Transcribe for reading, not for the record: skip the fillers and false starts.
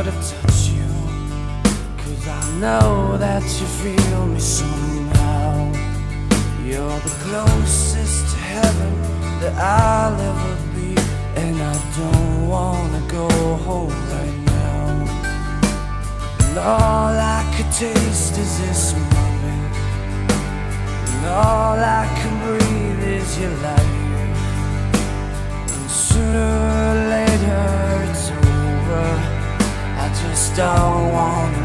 to touch you, 'cause I know that you feel me somehow. You're the closest to heaven that I'll ever be, and I don't wanna go home right now. And all I could taste is this moment, and all I can breathe is your life. And sooner or later it's over, I just don't wanna